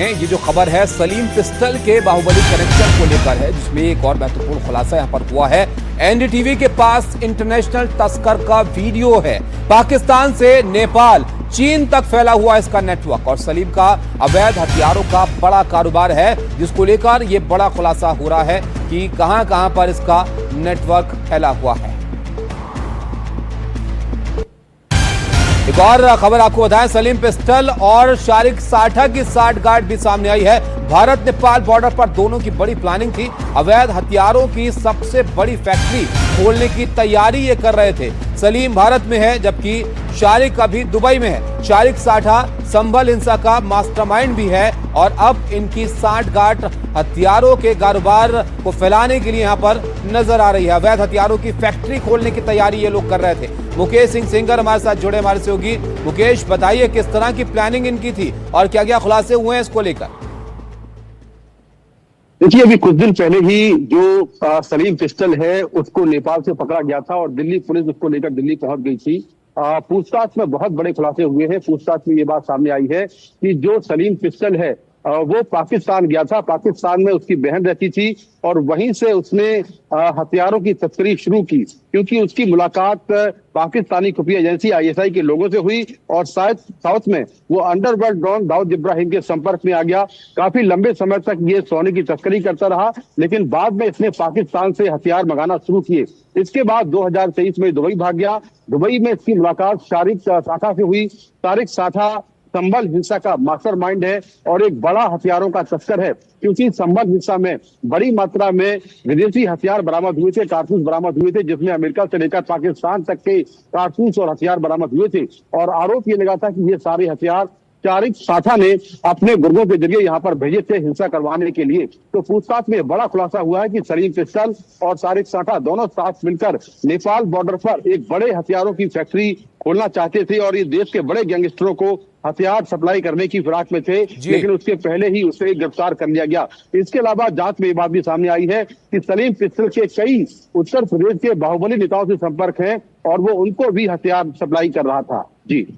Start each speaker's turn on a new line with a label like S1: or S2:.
S1: ये जो खबर है सलीम पिस्टल के बाहुबली कनेक्शन को लेकर है, जिसमें एक और महत्वपूर्ण खुलासा यहां पर हुआ है। एनडीटीवी के पास इंटरनेशनल तस्कर का वीडियो है। पाकिस्तान से नेपाल, चीन तक फैला हुआ इसका नेटवर्क और सलीम का अवैध हथियारों का बड़ा कारोबार है, जिसको लेकर यह बड़ा खुलासा हो रहा है कि कहां-कहां पर इसका नेटवर्क फैला हुआ है। एक और खबर आपको बताएं, सलीम पिस्टल और शारिक साठा की साठगांठ भी सामने आई है। भारत नेपाल बॉर्डर पर दोनों की बड़ी प्लानिंग थी। अवैध हथियारों की सबसे बड़ी फैक्ट्री खोलने की तैयारी ये कर रहे थे। सलीम भारत में है, जबकि शारिक अभी दुबई में है। शारिक साठा संभल हिंसा का मास्टरमाइंड भी है और अब इनकी साठगांठ हथियारों के कारोबार को फैलाने के लिए यहां पर नजर आ रही है। अवैध हथियारों की फैक्ट्री खोलने की तैयारी ये लोग कर रहे थे। मुकेश सिंह सिंगर हमारे साथ जुड़े, हमारे सहयोगी। मुकेश, बताइए किस तरह की प्लानिंग इनकी थी और क्या क्या खुलासे हुए हैं इसको लेकर।
S2: देखिए, अभी कुछ दिन पहले ही जो सलीम पिस्टल है उसको नेपाल से पकड़ा गया था और दिल्ली पुलिस उसको लेकर दिल्ली पहुंच गई थी। पूछताछ में बहुत बड़े खुलासे हुए हैं। पूछताछ में ये बात सामने आई है कि जो सलीम पिस्टल है वो पाकिस्तान गया था। पाकिस्तान में उसकी बहन रहती थी और वहीं से उसने हथियारों की तस्करी शुरू की, क्योंकि उसकी मुलाकात पाकिस्तानी खुफिया एजेंसी आईएसआई के लोगों से हुई और शायद साउथ में वो अंडरवर्ल्ड डॉन दाऊद इब्राहिम के संपर्क में आ गया। काफी लंबे समय तक ये सोने की तस्करी करता रहा, लेकिन बाद में इसने पाकिस्तान से हथियार मंगाना शुरू किए। इसके बाद 2023 में दुबई भाग गया। दुबई में इसकी मुलाकात शारिक साठा से हुई। शारिक साठा संभल हिंसा का मास्टरमाइंड है और एक बड़ा हथियारों का तस्कर है, क्योंकि संभल हिंसा में बड़ी मात्रा में विदेशी हथियार बरामद हुए थे, कारतूस बरामद हुए थे, जिसमें अमेरिका से लेकर पाकिस्तान तक के कारतूस और हथियार बरामद हुए थे। और आरोप ये लगा था कि ये सारे हथियार शारिक साठा ने अपने गुर्गों के जरिए यहाँ पर भेजे थे हिंसा करवाने के लिए। तो पूछताछ में बड़ा खुलासा हुआ है कि सलीम पिस्टल और शारिक साठा दोनों साथ मिलकर नेपाल बॉर्डर पर एक बड़े हथियारों की फैक्ट्री खोलना चाहते थे और ये देश के बड़े गैंगस्टरों को हथियार सप्लाई करने की फिराक में थे, लेकिन उसके पहले ही उसे गिरफ्तार कर लिया गया। इसके अलावा जांच में ये बात भी सामने आई है कि सलीम पिस्टल के कई उत्तर प्रदेश के बाहुबली नेताओं से संपर्क है और वो उनको भी हथियार सप्लाई कर रहा था। जी।